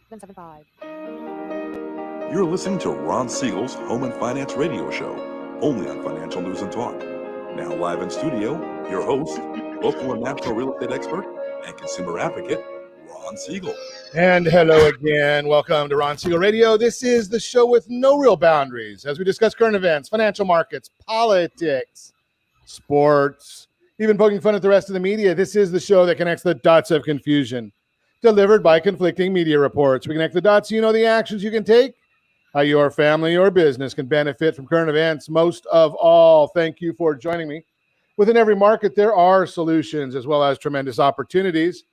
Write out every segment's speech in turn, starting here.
then 75. You're listening to Ron Siegel's Home and Finance Radio Show, only on Financial News and Talk. Now live in studio, your host, local and national real estate expert and consumer advocate, Ron Siegel. And hello again. Welcome to Ron Siegel Radio. This is the show with no real boundaries as we discuss current events, financial markets, politics, sports, even poking fun at the rest of the media. This is the show that connects the dots of confusion, delivered by conflicting media reports. We connect the dots so you know the actions you can take, how your family or business can benefit from current events. Most of all, thank you for joining me. Within every market, there are solutions as well as tremendous opportunities.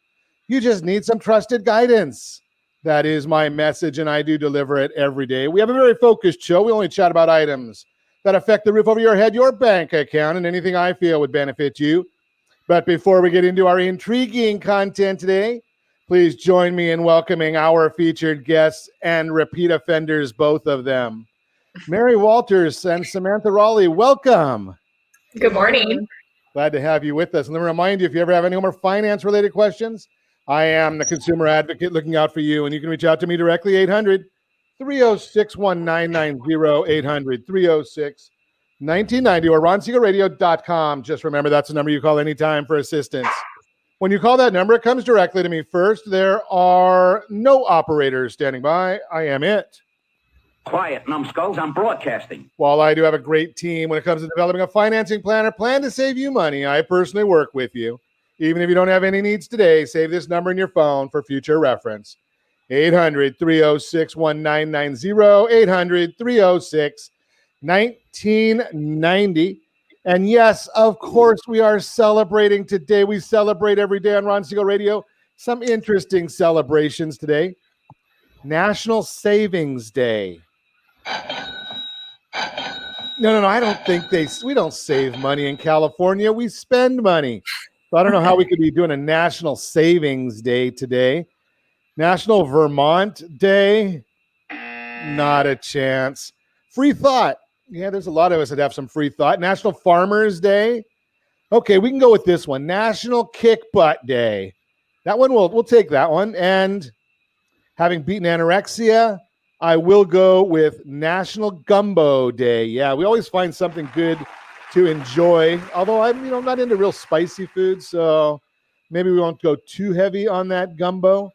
You just need some trusted guidance. That is my message, and I do deliver it every day. We have a very focused show. We only chat about items that affect the roof over your head, your bank account, and anything I feel would benefit you. But before we get into our intriguing content today, please join me in welcoming our featured guests and repeat offenders, both of them. Mary Walters and Samantha Rawley, welcome. Good morning. Glad to have you with us. And let me remind you, if you ever have any more finance-related questions, I am the consumer advocate looking out for you, and you can reach out to me directly, 800-306-1990, 800-306-1990, or ronsiegelradio.com. Just remember, that's the number you call anytime for assistance. When you call that number, it comes directly to me first. There are no operators standing by. I am it. Quiet, numbskulls. I'm broadcasting. While I do have a great team when it comes to developing a financing plan or plan to save you money, I personally work with you. Even if you don't have any needs today, save this number in your phone for future reference. 800-306-1990, 800-306-1990. And yes, of course, we are celebrating today. We celebrate every day on Ron Siegel Radio. Some interesting celebrations today. National Savings Day. No, I don't think we don't save money in California. We spend money. So I don't know how we could be doing a National Savings Day today. National Vermont Day. Not a chance. Free thought. Yeah, there's a lot of us that have some free thought. National Farmers Day. Okay, we can go with this one. National Kick Butt Day. That one, we'll take that one. And having beaten anorexia, I will go with National Gumbo Day. Yeah, we always find something good to enjoy. Although I'm, not into real spicy food, so maybe we won't go too heavy on that gumbo.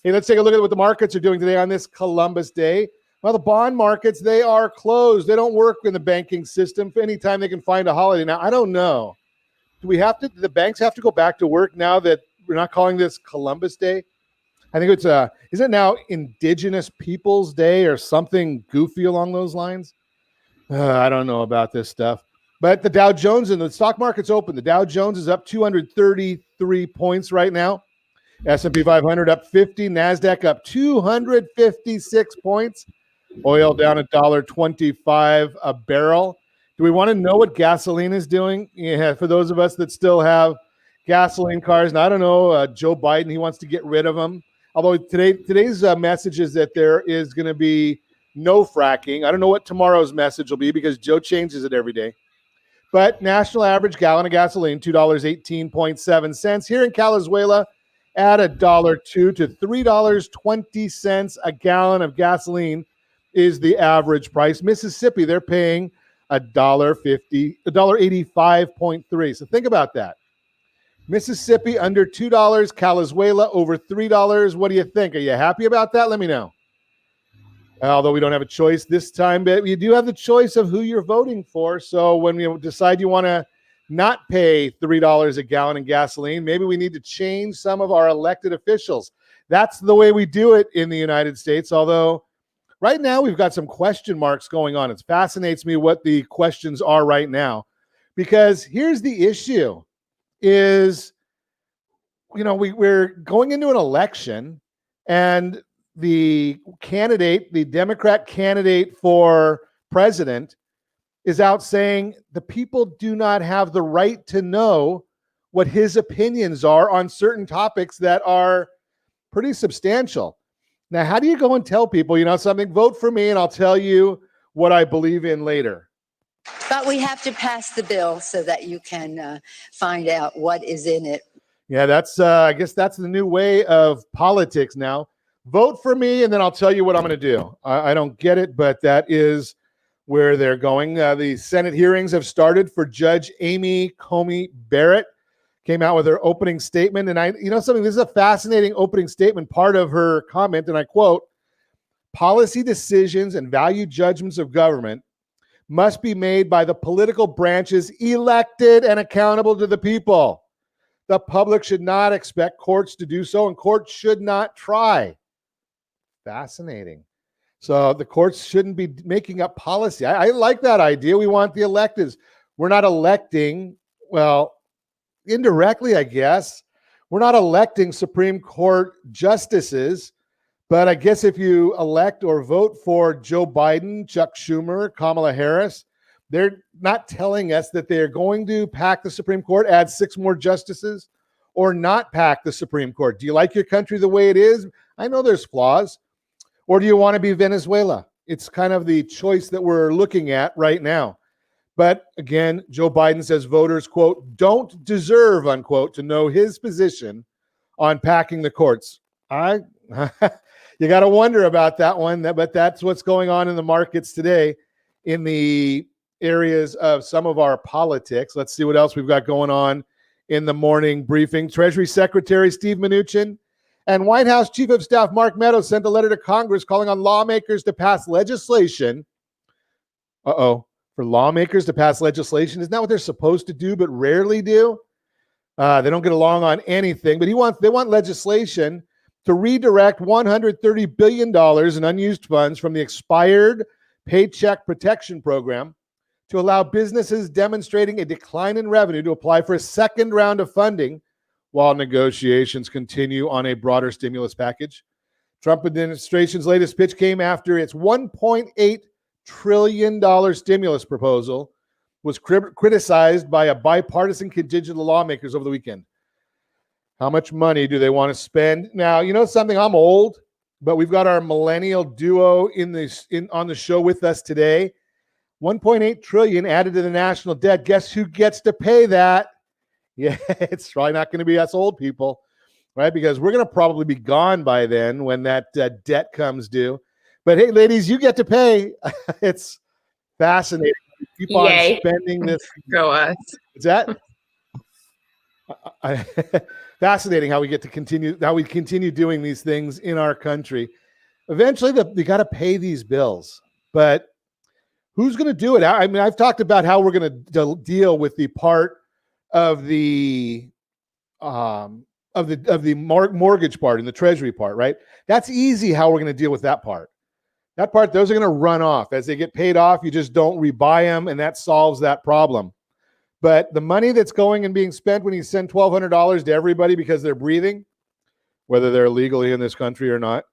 Hey, let's take a look at what the markets are doing today on this Columbus Day. Well, the bond markets, they are closed. They don't work in the banking system for any time they can find a holiday. Now, I don't know. Do the banks have to go back to work now that we're not calling this Columbus Day? I think it's is it now Indigenous Peoples Day or something goofy along those lines? I don't know about this stuff. But the Dow Jones and the stock market's open. The Dow Jones is up 233 points right now. S&P 500 up 50. NASDAQ up 256 points. Oil down $1.25 a barrel. Do we want to know what gasoline is doing? Yeah, for those of us that still have gasoline cars. Now, I don't know, Joe Biden, he wants to get rid of them. Although today's message is that there is going to be no fracking. I don't know what tomorrow's message will be because Joe changes it every day. But national average gallon of gasoline, $2.18.7. Here in Calizuela, at $1.02 to $3.20 a gallon of gasoline is the average price. Mississippi, they're paying $1.85.3. So think about that. Mississippi under $2, Calizuela over $3. What do you think? Are you happy about that? Let me know. Although we don't have a choice this time, but you do have the choice of who you're voting for. So when you decide you want to not pay $3 a gallon in gasoline, maybe we need to change some of our elected officials. That's the way we do it in the United States, although right now we've got some question marks going on. It fascinates me what the questions are right now, because here's the issue is, we're going into an election and the Democrat candidate for president is out saying the people do not have the right to know what his opinions are on certain topics that are pretty substantial. Now, how do you go and tell people, something, vote for me and I'll tell you what I believe in later? But we have to pass the bill so that you can find out what is in it. Yeah, that's I guess that's the new way of politics now. Vote for me, and then I'll tell you what I'm going to do. I don't get it, but that is where they're going. The Senate hearings have started for Judge Amy Coney Barrett. Came out with her opening statement, and this is a fascinating opening statement. Part of her comment, and I quote, "Policy decisions and value judgments of government must be made by the political branches elected and accountable to the people. The public should not expect courts to do so, and courts should not try." Fascinating. So the courts shouldn't be making up policy. I like that idea. We want the electeds. We're not electing, well, indirectly, I guess. We're not electing Supreme Court justices, but I guess if you elect or vote for Joe Biden, Chuck Schumer, Kamala Harris, they're not telling us that they're going to pack the Supreme Court, add 6 more justices, or not pack the Supreme Court. Do you like your country the way it is? I know there's flaws. Or do you want to be Venezuela? It's kind of the choice that we're looking at right now. But again, Joe Biden says voters, quote, don't deserve, unquote, to know his position on packing the courts. You got to wonder about that one, but that's what's going on in the markets today in the areas of some of our politics. Let's see what else we've got going on in the morning briefing. Treasury Secretary Steve Mnuchin and White House Chief of Staff Mark Meadows sent a letter to Congress calling on lawmakers to pass legislation. For lawmakers to pass legislation. Isn't that what they're supposed to do, but rarely do? They don't get along on anything, but they want legislation to redirect $130 billion in unused funds from the expired Paycheck Protection Program to allow businesses demonstrating a decline in revenue to apply for a second round of funding while negotiations continue on a broader stimulus package. Trump administration's latest pitch came after its $1.8 trillion stimulus proposal was criticized by a bipartisan contingent of lawmakers over the weekend. How much money do they want to spend? Now, you know something, I'm old, but we've got our millennial duo on the show with us today. 1.8 trillion added to the national debt. Guess who gets to pay that? Yeah, it's probably not going to be us old people, right? Because we're going to probably be gone by then when that debt comes due. But hey, ladies, you get to pay. It's fascinating. Keep Yay. on spending this. Go us. Is that fascinating how we get to continue doing these things in our country? Eventually, we got to pay these bills, but who's going to do it? I mean, I've talked about how we're going to deal with the part of the mortgage part and the treasury part, right? That's easy how we're going to deal with that part. That part, those are going to run off. As they get paid off, you just don't rebuy them, and that solves that problem. But the money that's going and being spent when you send $1,200 to everybody because they're breathing, whether they're legally in this country or not,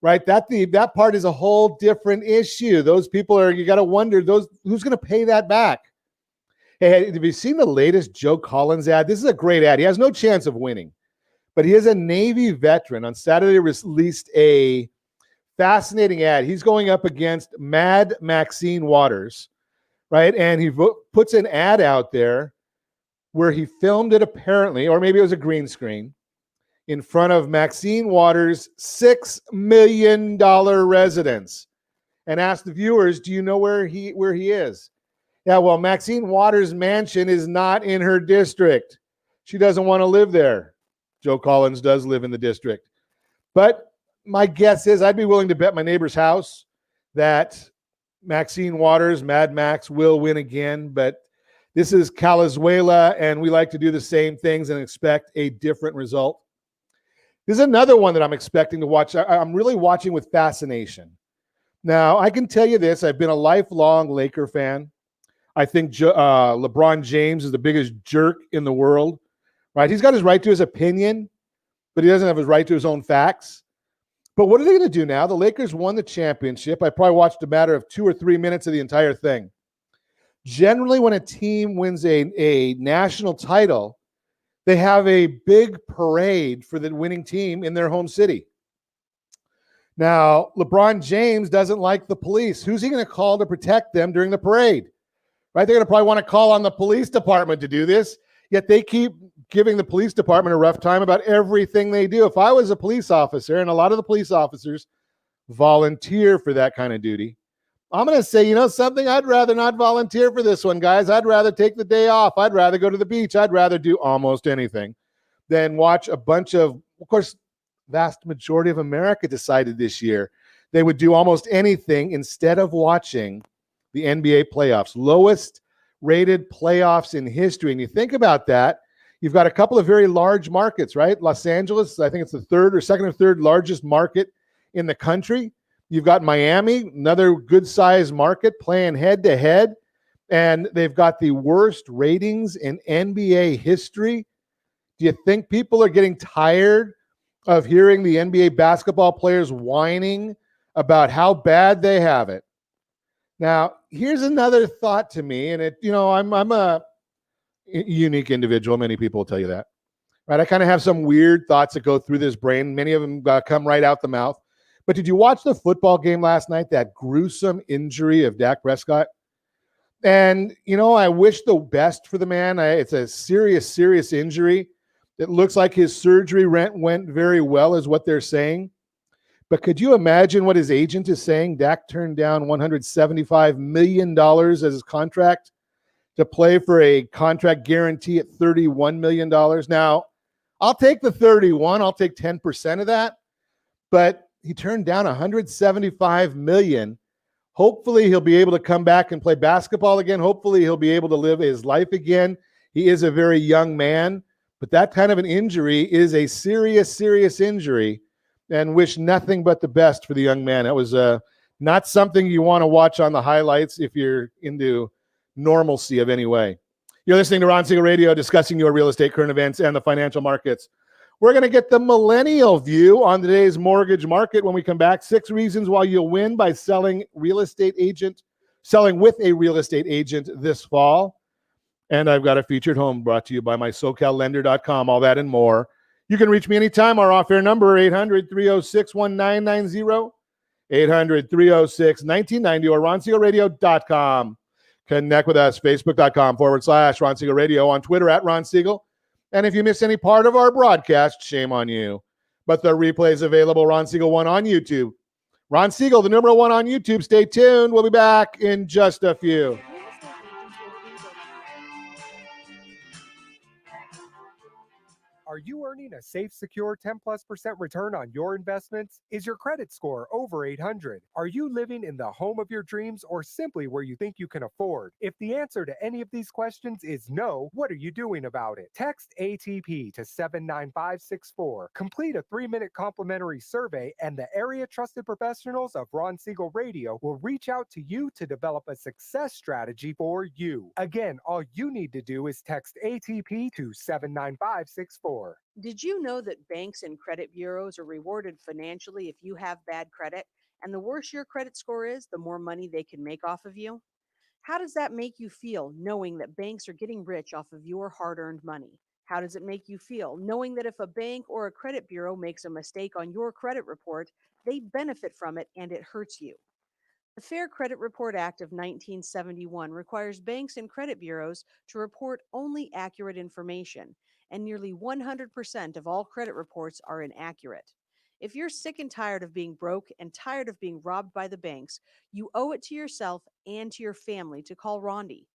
right? That part is a whole different issue. Those people you got to wonder, who's going to pay that back? Hey, have you seen the latest Joe Collins ad? This is a great ad. He has no chance of winning, but he is a Navy veteran. On Saturday, released a fascinating ad. He's going up against Mad Maxine Waters, right? And he puts an ad out there where he filmed it apparently, or maybe it was a green screen, in front of Maxine Waters' $6 million residence, and asked the viewers, do you know where he is? Yeah, well, Maxine Waters' mansion is not in her district. She doesn't want to live there. Joe Collins does live in the district. But my guess is I'd be willing to bet my neighbor's house that Maxine Waters, Mad Max, will win again. But this is Calizuela, and we like to do the same things and expect a different result. This is another one that I'm expecting to watch. I'm really watching with fascination. Now, I can tell you this. I've been a lifelong Laker fan. I think LeBron James is the biggest jerk in the world, right? He's got his right to his opinion, but he doesn't have his right to his own facts. But what are they going to do now? The Lakers won the championship. I probably watched a matter of 2 or 3 minutes of the entire thing. Generally, when a team wins a national title, they have a big parade for the winning team in their home city. Now, LeBron James doesn't like the police. Who's he going to call to protect them during the parade? Right? They're going to probably want to call on the police department to do this, yet they keep giving the police department a rough time about everything they do. If I was a police officer, and a lot of the police officers volunteer for that kind of duty, I'm going to say, you know something? I'd rather not volunteer for this one, guys. I'd rather take the day off. I'd rather go to the beach. I'd rather do almost anything than watch a bunch of course, vast majority of America decided this year they would do almost anything instead of watching the NBA playoffs, lowest rated playoffs in history. And you think about that, you've got a couple of very large markets, right? Los Angeles, I think it's the second or third largest market in the country. You've got Miami, another good-sized market, playing head-to-head, and they've got the worst ratings in NBA history. Do you think people are getting tired of hearing the NBA basketball players whining about how bad they have it? Now, here's another thought to me, and I'm a unique individual. Many people will tell you that, right? I kind of have some weird thoughts that go through this brain. Many of them come right out the mouth. But did you watch the football game last night, that gruesome injury of Dak Prescott? And, I wish the best for the man. It's a serious, serious injury. It looks like his surgery went very well, is what they're saying. But could you imagine what his agent is saying? Dak turned down $175 million as his contract to play for a contract guarantee at $31 million. Now, I'll take the 31. I'll take 10% of that. But he turned down $175 million. Hopefully, he'll be able to come back and play basketball again. Hopefully, he'll be able to live his life again. He is a very young man. But that kind of an injury is a serious, serious injury, and wish nothing but the best for the young man. It was not something you want to watch on the highlights if you're into normalcy of any way. You're listening to Ron Siegel Radio, discussing your real estate, current events, and the financial markets. We're going to get the millennial view on today's mortgage market when we come back. 6 reasons why you'll win by selling with a real estate agent this fall. And I've got a featured home brought to you by my SoCalLender.com, all that and more. You can reach me anytime. Our off-air number, 800-306-1990, 800-306-1990, or RonSiegelRadio.com. Connect with us, Facebook.com/Ron Siegel Radio, on Twitter @Ron Siegel. And if you miss any part of our broadcast, shame on you. But the replay is available, Ron Siegel 1 on YouTube. Ron Siegel, the number 1 on YouTube. Stay tuned. We'll be back in just a few. Are you earning a safe, secure 10+% return on your investments? Is your credit score over 800? Are you living in the home of your dreams, or simply where you think you can afford? If the answer to any of these questions is no, what are you doing about it? Text ATP to 79564. Complete a 3-minute complimentary survey, and the area trusted professionals of Ron Siegel Radio will reach out to you to develop a success strategy for you. Again, all you need to do is text ATP to 79564. Did you know that banks and credit bureaus are rewarded financially if you have bad credit? And the worse your credit score is, the more money they can make off of you? How does that make you feel, knowing that banks are getting rich off of your hard-earned money? How does it make you feel, knowing that if a bank or a credit bureau makes a mistake on your credit report, they benefit from it and it hurts you? The Fair Credit Report Act of 1971 requires banks and credit bureaus to report only accurate information, and nearly 100% of all credit reports are inaccurate. If you're sick and tired of being broke and tired of being robbed by the banks, you owe it to yourself and to your family to call Rondi.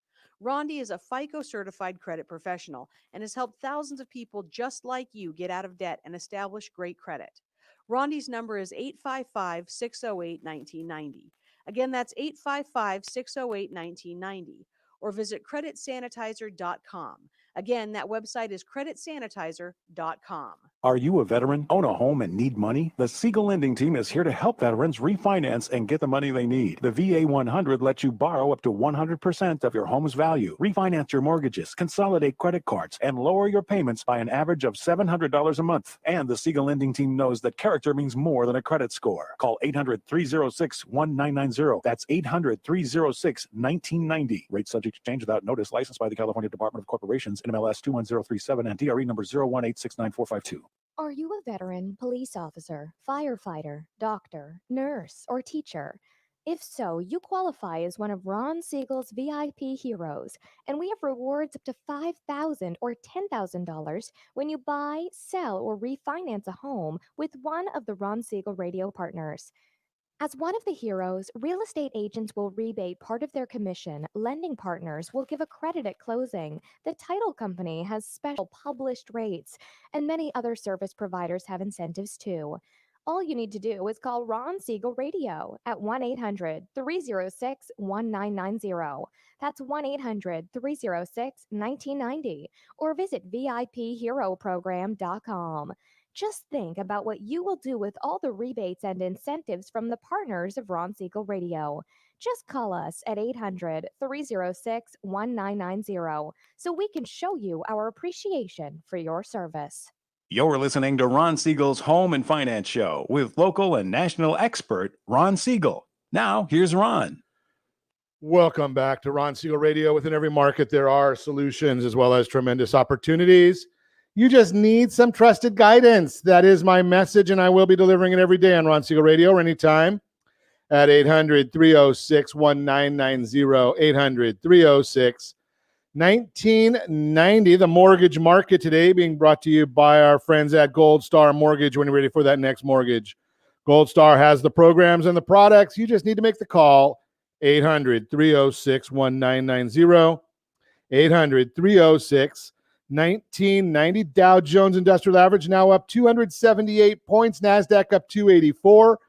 Rondi is a FICO certified credit professional and has helped thousands of people just like you get out of debt and establish great credit. Rondi's number is 855-608-1990. Again, that's 855-608-1990. Or visit creditsanitizer.com. Again, that website is creditsanitizer.com. Are you a veteran, own a home, and need money? The Siegel Lending Team is here to help veterans refinance and get the money they need. The VA 100 lets you borrow up to 100% of your home's value, refinance your mortgages, consolidate credit cards, and lower your payments by an average of $700 a month. And the Siegel Lending Team knows that character means more than a credit score. Call 800-306-1990. That's 800-306-1990. Rate subject to change without notice. Licensed by the California Department of Corporations, NMLS 21037, and DRE number 018694552. Are you a veteran, police officer, firefighter, doctor, nurse, or teacher? If so, you qualify as one of Ron Siegel's VIP heroes, and we have rewards up to $5,000 or $10,000 when you buy, sell, or refinance a home with one of the Ron Siegel radio partners. As one of the heroes, real estate agents will rebate part of their commission, lending partners will give a credit at closing, the title company has special published rates, and many other service providers have incentives too. All you need to do is call Ron Siegel Radio at 1-800-306-1990. That's 1-800-306-1990, or visit VIPHeroProgram.com. Just think about what you will do with all the rebates and incentives from the partners of Ron Siegel Radio. Just call us at 800-306-1990 so we can show you our appreciation for your service. You're listening to Ron Siegel's Home and Finance Show with local and national expert Ron Siegel. Now, here's Ron. Welcome back to Ron Siegel Radio. Within every market, there are solutions as well as tremendous opportunities. You just need some trusted guidance. That is my message, and I will be delivering it every day on Ron Siegel Radio or anytime at 800-306-1990, 800-306-1990. The mortgage market today being brought to you by our friends at Gold Star Mortgage. When you're ready for that next mortgage, Gold Star has the programs and the products. You just need to make the call, 800-306-1990, 800-306-1990. Dow Jones Industrial Average now up 278 points. NASDAQ up 284.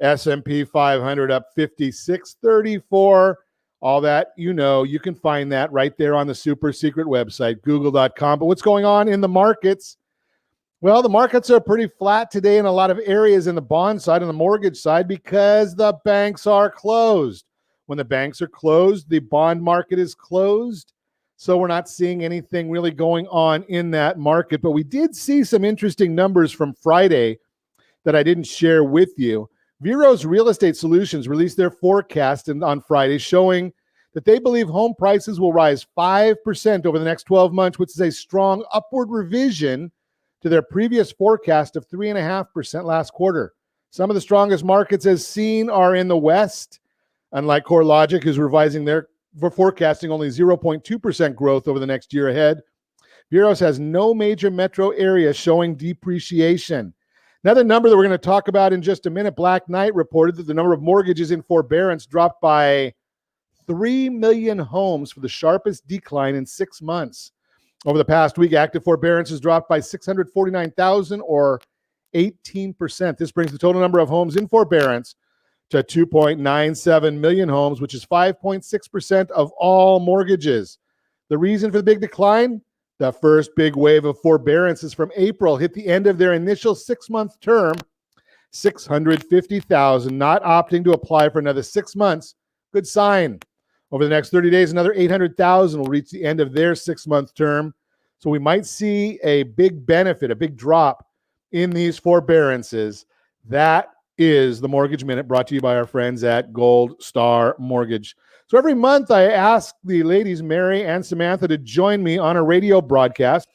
S&P 500 up 5634. All that, you can find that right there on the super secret website, google.com. But what's going on in the markets? Well, the markets are pretty flat today in a lot of areas in the bond side and the mortgage side because the banks are closed. When the banks are closed, the bond market is closed. So we're not seeing anything really going on in that market. But we did see some interesting numbers from Friday that I didn't share with you. Vero's Real Estate Solutions released their forecast on Friday showing that they believe home prices will rise 5% over the next 12 months, which is a strong upward revision to their previous forecast of 3.5% last quarter. Some of the strongest markets as seen are in the West, unlike CoreLogic, who's revising their forecasting only 0.2% growth over the next year ahead. Vero's has no major metro area showing depreciation. Another number that we're going to talk about in just a minute, Black Knight reported that the number of mortgages in forbearance dropped by 3 million homes for the sharpest decline in 6 months. Over the past week, active forbearance has dropped by 649,000 or 18%. This brings the total number of homes in forbearance to 2.97 million homes, which is 5.6% of all mortgages. The reason for the big decline? The first big wave of forbearances from April hit the end of their initial 6-month term. 650,000 not opting to apply for another 6 months. Good sign. Over the next 30 days, another 800,000 will reach the end of their 6-month term. So we might see a big benefit, a big drop in these forbearances. That is the Mortgage Minute, brought to you by our friends at Gold Star Mortgage. So every month I ask the ladies, Mary and Samantha, to join me on a radio broadcast.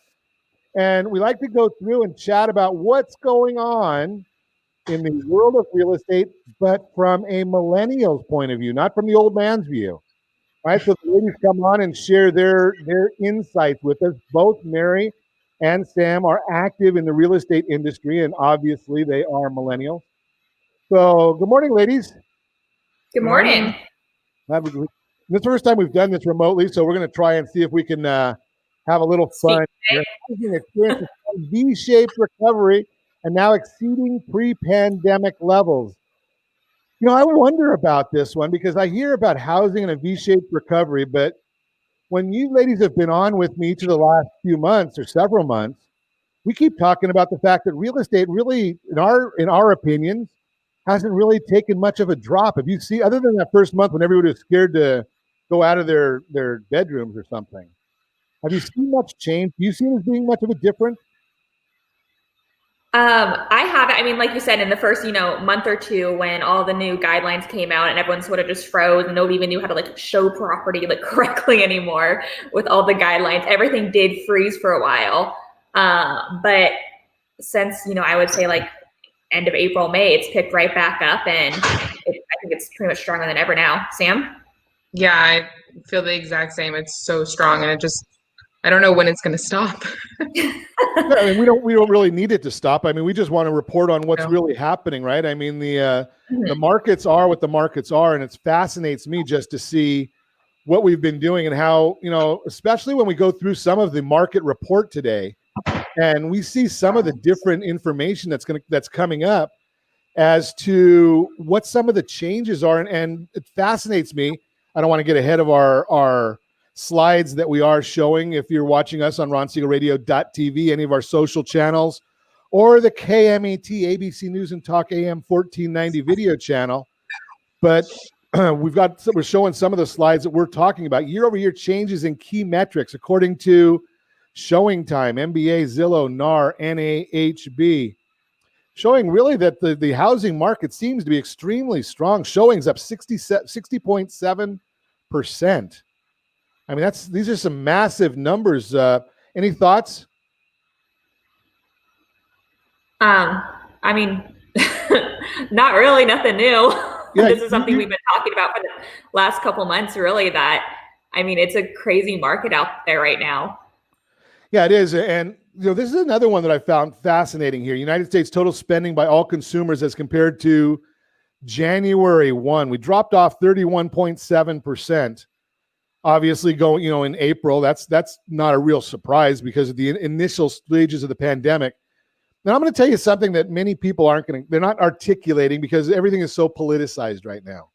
And we like to go through and chat about what's going on in the world of real estate, but from a millennial's point of view, not from the old man's view. All right, so the ladies come on and share their insights with us. Both Mary and Sam are active in the real estate industry, and obviously they are millennials. So good morning, ladies. Good morning. This is the first time we've done this remotely, so we're going to try and see if we can have a little fun. Experience a V-shaped recovery and now exceeding pre-pandemic levels. I wonder about this one because I hear about housing and a V-shaped recovery, but when you ladies have been on with me to the last few months or several months, we keep talking about the fact that real estate really, in our opinions, hasn't really taken much of a drop. Have you seen, other than that first month when everybody was scared to go out of their bedrooms or something, have you seen much change? Do you see it as being much of a difference? I haven't. I mean, like you said, in the first, month or two when all the new guidelines came out and everyone sort of just froze and nobody even knew how to show property correctly anymore with all the guidelines, everything did freeze for a while. But since, I would say end of April, May, it's picked right back up, and I think it's pretty much stronger than ever now. Sam? Yeah, I feel the exact same. It's so strong, and I don't know when it's going to stop. Yeah, I mean, we don't really need it to stop. I mean, we just want to report on what's really happening, right? I mean, the markets are what the markets are, and it fascinates me just to see what we've been doing and how, especially when we go through some of the market report today, and we see some of the different information that's coming up as to what some of the changes are, and it fascinates me. I don't want to get ahead of our slides that we are showing. If you're watching us on RonSiegelRadio.tv, any of our social channels, or the KMET ABC News and Talk AM 1490 video channel, but we're showing some of the slides that we're talking about. Year-over-year changes in key metrics according to Showing Time, MBA, Zillow, NAR, NAHB, showing really that the housing market seems to be extremely strong. Showings up 60.7%. I mean, these are some massive numbers. Any thoughts? I mean, not really, nothing new. Yeah, this is something we've been talking about for the last couple months, really, it's a crazy market out there right now. Yeah, it is. And this is another one that I found fascinating here. United States total spending by all consumers as compared to January 1. We dropped off 31.7%. Obviously, going, in April, that's not a real surprise because of the initial stages of the pandemic. Now, I'm going to tell you something that many people they're not articulating because everything is so politicized right now.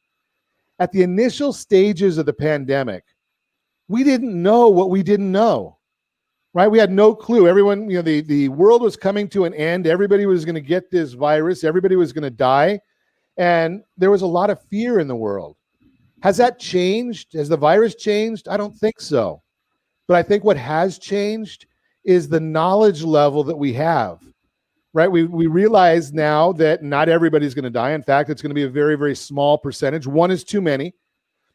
At the initial stages of the pandemic, we didn't know what we didn't know, right? We had no clue. Everyone, the world was coming to an end. Everybody was going to get this virus. Everybody was going to die. And there was a lot of fear in the world. Has that changed? Has the virus changed? I don't think so. But I think what has changed is the knowledge level that we have, right? We realize now that not everybody's going to die. In fact, it's going to be a very, very small percentage. One is too many,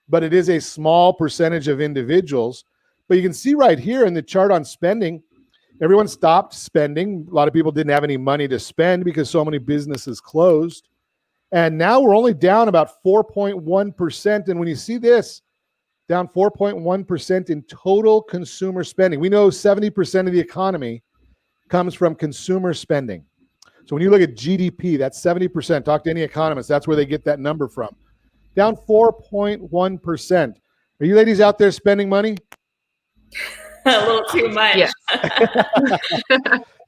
but it is a small percentage of individuals. But you can see right here in the chart on spending, everyone stopped spending. A lot of people didn't have any money to spend because so many businesses closed. And now we're only down about 4.1%. And when you see this, down 4.1% in total consumer spending. We know 70% of the economy comes from consumer spending. So when you look at GDP, that's 70%. Talk to any economist. That's where they get that number from. Down 4.1%. Are you ladies out there spending money? A little too much. Yeah.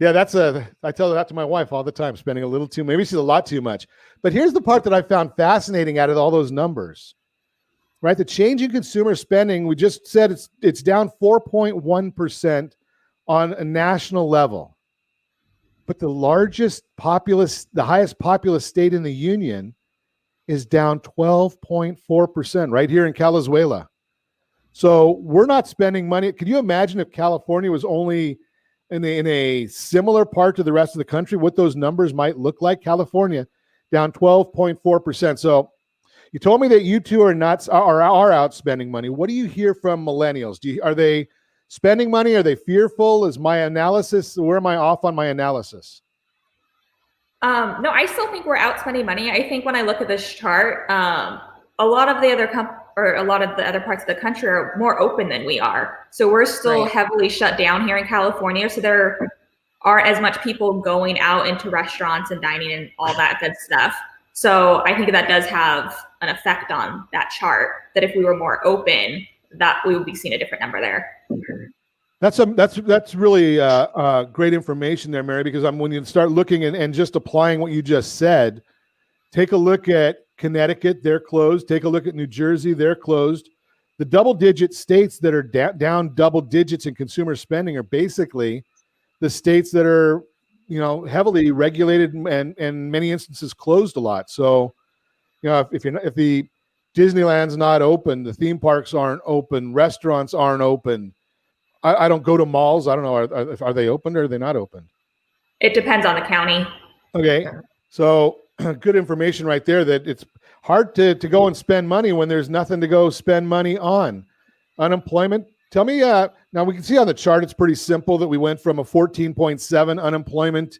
Yeah, I tell that to my wife all the time, spending a little too, maybe she's a lot too much. But here's the part that I found fascinating out of all those numbers, right? The change in consumer spending, we just said it's down 4.1% on a national level. But the highest populous state in the union is down 12.4% right here in Calizuela. So we're not spending money. Could you imagine if California was only in a similar part to the rest of the country, what those numbers might look like? California down 12.4%. So you told me that you two are out spending money. What do you hear from millennials? Are they spending money? Are they fearful? Is my analysis, where am I off on my analysis? No, I still think we're out spending money. I think when I look at this chart, a lot of the other parts of the country are more open than we are. So we're still heavily shut down here in California. So there aren't as much people going out into restaurants and dining and all that good stuff. So I think that does have an effect on that chart, that if we were more open, that we would be seeing a different number there. That's really great information there, Mary, because when you start looking and just applying what you just said, take a look at Connecticut, they're closed. Take a look at New Jersey, they're closed. The double-digit states that are down double digits in consumer spending are basically the states that are, heavily regulated and in many instances closed a lot. So, if the Disneyland's not open, the theme parks aren't open, restaurants aren't open. I don't go to malls. I don't know. Are they open or are they not open? It depends on the county. Okay. So good information right there, that it's hard to go and spend money when there's nothing to go spend money on. Unemployment. Tell me, now we can see on the chart, it's pretty simple that we went from a 14.7 unemployment.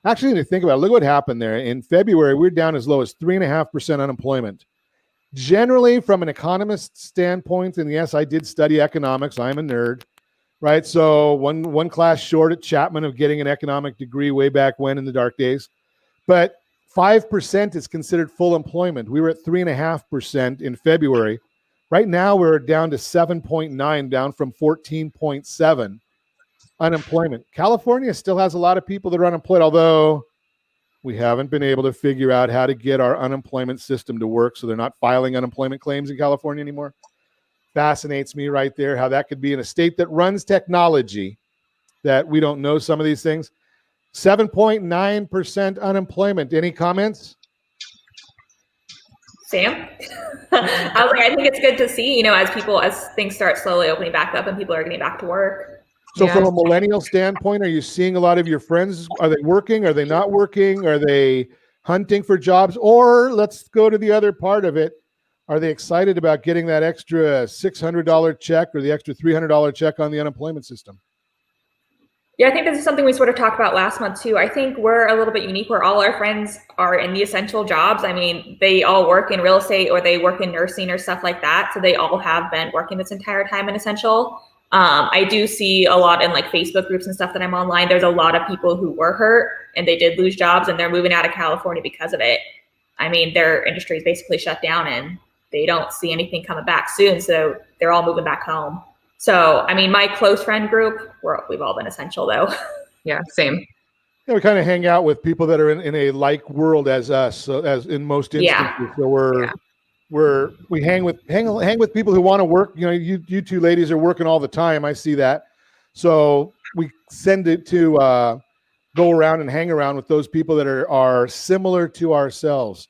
Actually, when you think about it, look what happened there. In February, we were down as low as 3.5% unemployment. generally from an economist standpoint, and yes, I did study economics. I'm a nerd, right? So one class short at Chapman of getting an economic degree way back when in the dark days. But 5% is considered full employment. We were at 3.5% in February. Right now, we're down to 7.9, down from 14.7 unemployment. California still has a lot of people that are unemployed, although we haven't been able to figure out how to get our unemployment system to work so they're not filing unemployment claims in California anymore. Fascinates me right there how that could be in a state that runs technology that we don't know some of these things. 7.9% unemployment. Any comments? Sam? I was like, I think it's good to see, as things start slowly opening back up and people are getting back to work. So from a millennial standpoint, are you seeing a lot of your friends? Are they working? Are they not working? Are they hunting for jobs? Or let's go to the other part of it. Are they excited about getting that extra $600 check or the extra $300 check on the unemployment system? Yeah, I think this is something we sort of talked about last month too. I think we're a little bit unique where all our friends are in the essential jobs. I mean, they all work in real estate or they work in nursing or stuff like that. So they all have been working this entire time in essential. I do see a lot in like Facebook groups and stuff that I'm online. There's a lot of people who were hurt and they did lose jobs and they're moving out of California because of it. I mean, their industry is basically shut down and they don't see anything coming back soon. So they're all moving back home. So, I mean, my close friend group, we've all been essential though. Yeah, same. Yeah, we kind of hang out with people that are in a like world as us, so as in most instances. Yeah. So we hang with people who want to work. You know, you two ladies are working all the time. I see that. So we send it to go around and hang around with those people that are similar to ourselves.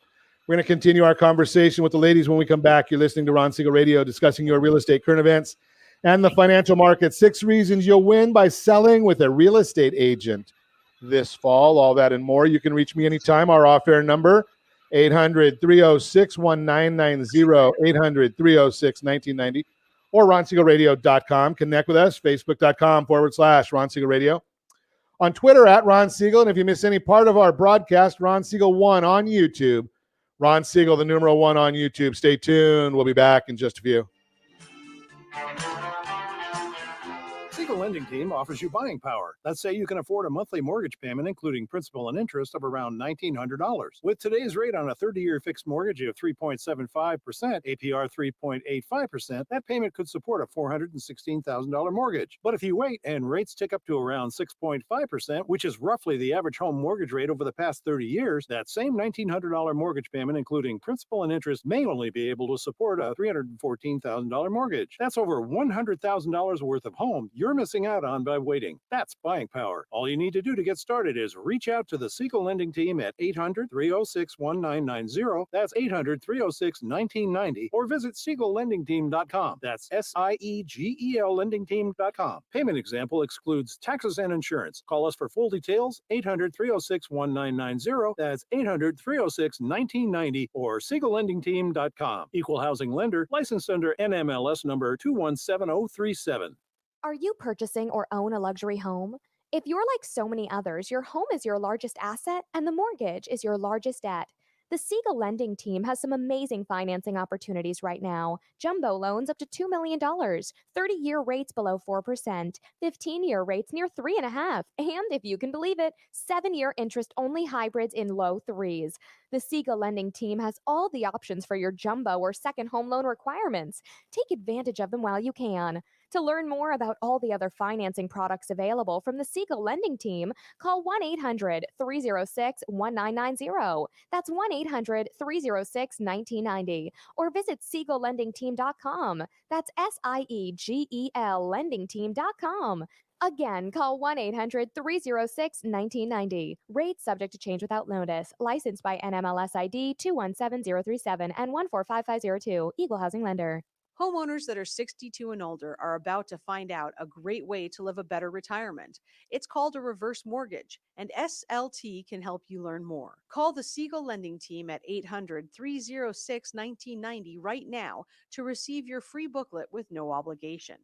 We're going to continue our conversation with the ladies when we come back. You're listening to Ron Siegel Radio, discussing your real estate current events and the financial market. 6 reasons you'll win by selling with a real estate agent this fall. All that and more. You can reach me anytime. Our off-air number, 800-306-1990, 800-306-1990, or ronsiegelradio.com. Connect with us, facebook.com/Ron Siegel Radio. On Twitter, @Ron Siegel. And if you miss any part of our broadcast, Ron Siegel 1 on YouTube. Ron Siegel, the numeral 1 on YouTube. Stay tuned. We'll be back in just a few. Siegel Lending Team offers you buying power. Let's say you can afford a monthly mortgage payment, including principal and interest, of around $1,900. With today's rate on a 30-year fixed mortgage of 3.75%, APR 3.85%, that payment could support a $416,000 mortgage. But if you wait and rates tick up to around 6.5%, which is roughly the average home mortgage rate over the past 30 years, that same $1,900 mortgage payment, including principal and interest, may only be able to support a $314,000 mortgage. That's over $100,000 worth of home you're missing out on by waiting. That's buying power. All you need to do to get started is reach out to the Siegel Lending Team at 800-306-1990. That's 800-306-1990. Or visit SiegelLendingTeam.com. That's SIEGEL LendingTeam.com. Payment example excludes taxes and insurance. Call us for full details, 800-306-1990. That's 800-306-1990 or SiegelLendingTeam.com. Equal housing lender, licensed under NMLS number 217037. Are you purchasing or own a luxury home? If you're like so many others, your home is your largest asset and the mortgage is your largest debt. The Siegel Lending Team has some amazing financing opportunities right now. Jumbo loans up to $2 million, 30-year rates below 4%, 15-year rates near 3.5%, and if you can believe it, 7-year interest-only hybrids in low 3s. The Siegel Lending Team has all the options for your jumbo or second home loan requirements. Take advantage of them while you can. To learn more about all the other financing products available from the Siegel Lending Team, call 1-800-306-1990. That's 1-800-306-1990. Or visit SiegelLendingTeam.com. That's SIEGEL LendingTeam.com. Again, call 1-800-306-1990. Rates subject to change without notice. Licensed by NMLS ID 217037 and 145502. Equal housing lender. Homeowners that are 62 and older are about to find out a great way to live a better retirement. It's called a reverse mortgage, and SLT can help you learn more. Call the Siegel Lending Team at 800-306-1990 right now to receive your free booklet with no obligation.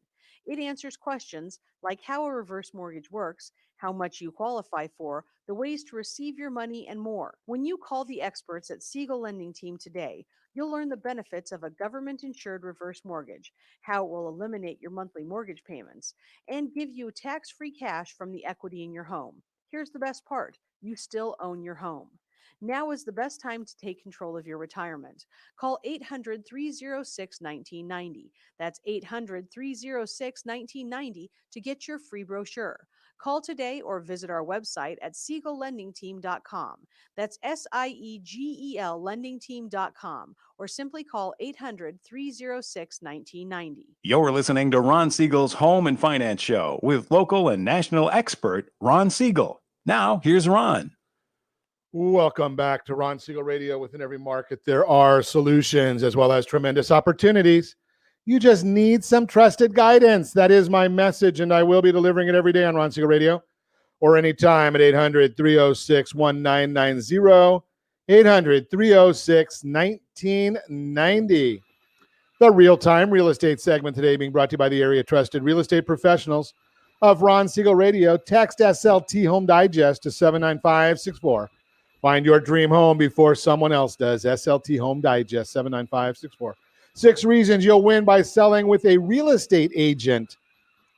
It answers questions like how a reverse mortgage works, how much you qualify for, the ways to receive your money, and more. When you call the experts at Siegel Lending Team today, you'll learn the benefits of a government-insured reverse mortgage, how it will eliminate your monthly mortgage payments, and give you tax-free cash from the equity in your home. Here's the best part: you still own your home. Now is the best time to take control of your retirement. Call 800 306 1990. That's 800 306 1990 to get your free brochure. Call today or visit our website at SiegelLendingTeam.com. That's SIEGEL LendingTeam.com, or simply call 800 306 1990. You're listening to Ron Siegel's Home and Finance Show with local and national expert Ron Siegel. Now, here's Ron. Welcome back to Ron Siegel Radio. Within every market, there are solutions as well as tremendous opportunities. You just need some trusted guidance. That is my message, and I will be delivering it every day on Ron Siegel Radio or anytime at 800-306-1990, 800-306-1990. The real-time real estate segment today being brought to you by the area trusted real estate professionals of Ron Siegel Radio. Text SLT Home Digest to 79564. Find your dream home before someone else does. SLT Home Digest, 79564. 6 reasons you'll win by selling with a real estate agent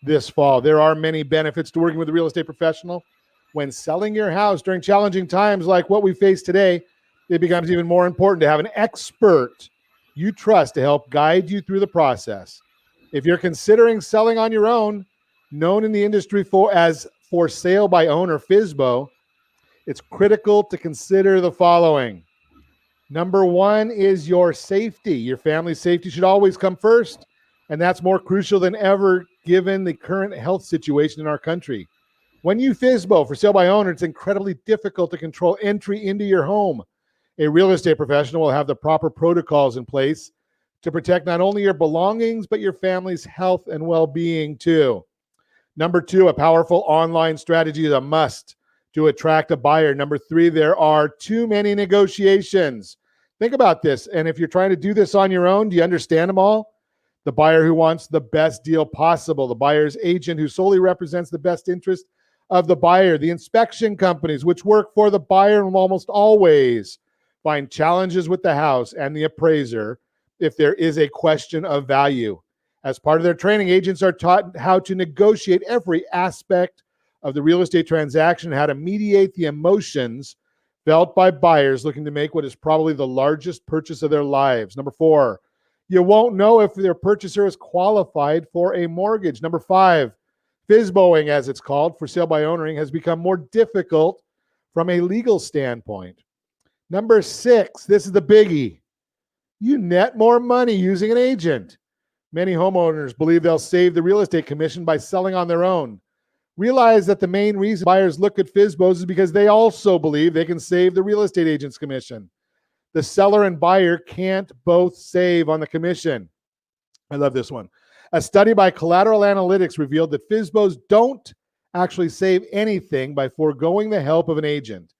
this fall. There are many benefits to working with a real estate professional. When selling your house during challenging times like what we face today, it becomes even more important to have an expert you trust to help guide you through the process. If you're considering selling on your own, known in the industry as for sale by owner, FSBO, it's critical to consider the following. Number one is your safety. Your family's safety should always come first, and that's more crucial than ever given the current health situation in our country. When you FSBO, for sale by owner, it's incredibly difficult to control entry into your home. A real estate professional will have the proper protocols in place to protect not only your belongings, but your family's health and well-being too. Number two, a powerful online strategy is a must to attract a buyer. Number three, there are too many negotiations. Think about this. And if you're trying to do this on your own, do you understand them all? The buyer who wants the best deal possible, the buyer's agent who solely represents the best interest of the buyer, the inspection companies which work for the buyer and almost always find challenges with the house and the appraiser if there is a question of value. As part of their training, agents are taught how to negotiate every aspect of the real estate transaction, how to mediate the emotions felt by buyers looking to make what is probably the largest purchase of their lives. Number four, you won't know if their purchaser is qualified for a mortgage. Number five, FSBOing, as it's called, for sale by owning, has become more difficult from a legal standpoint. Number six, this is the biggie. You net more money using an agent. Many homeowners believe they'll save the real estate commission by selling on their own. Realize that the main reason buyers look at FSBOs is because they also believe they can save the real estate agent's commission. The seller and buyer can't both save on the commission. I love this one. A study by Collateral Analytics revealed that FSBOs don't actually save anything by foregoing the help of an agent.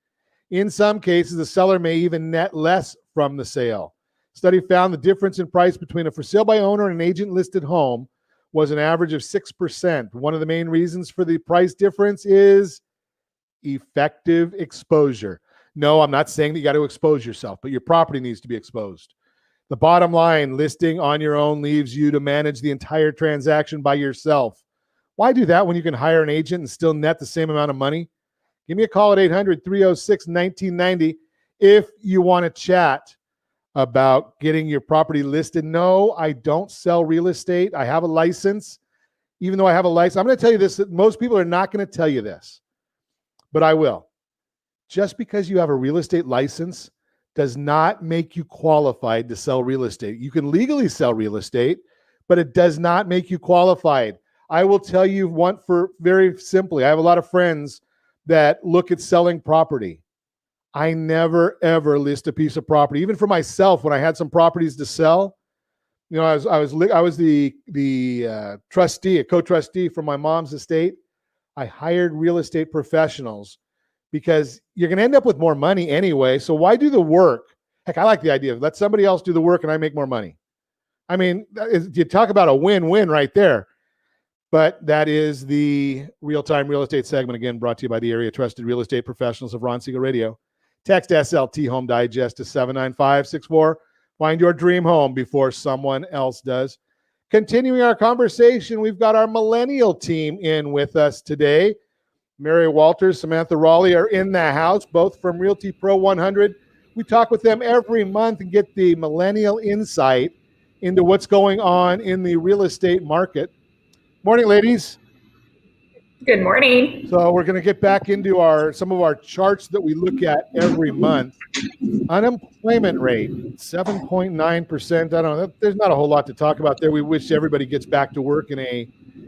In some cases, the seller may even net less from the sale. Study found the difference in price between a for sale by owner and an agent-listed home was an average of 6%. One of the main reasons for the price difference is effective exposure. No, I'm not saying that you got to expose yourself, but your property needs to be exposed. The bottom line, listing on your own leaves you to manage the entire transaction by yourself. Why do that when you can hire an agent and still net the same amount of money? Give me a call at 800-306-1990 if you want to chat about getting your property listed. No, I don't sell real estate. I have a license. Even though I have a license, I'm going to tell you this, that most people are not going to tell you this, but I will. Just because you have a real estate license does not make you qualified to sell real estate. You can legally sell real estate, but it does not make you qualified. I will tell you one for very simply. I have a lot of friends that look at selling property. I never, ever list a piece of property. Even for myself, when I had some properties to sell, you know, I was the trustee, a co-trustee for my mom's estate. I hired real estate professionals because you're going to end up with more money anyway. So why do the work? Heck, I like the idea of let somebody else do the work and I make more money. I mean, you talk about a win-win right there. But that is the real-time real estate segment, again, brought to you by the area trusted real estate professionals of Ron Siegel Radio. Text SLT Home Digest to 79564. Find your dream home before someone else does. Continuing our conversation, we've got our Millennial team in with us today. Mary Walters, Samantha Rawley are in the house, both from Realty Pro 100. We talk with them every month and get the Millennial insight into what's going on in the real estate market. Morning, ladies. Good morning. So we're going to get back into some of our charts that we look at every month. Unemployment rate, 7.9%. I don't know. There's not a whole lot to talk about there. We wish everybody gets back to work in a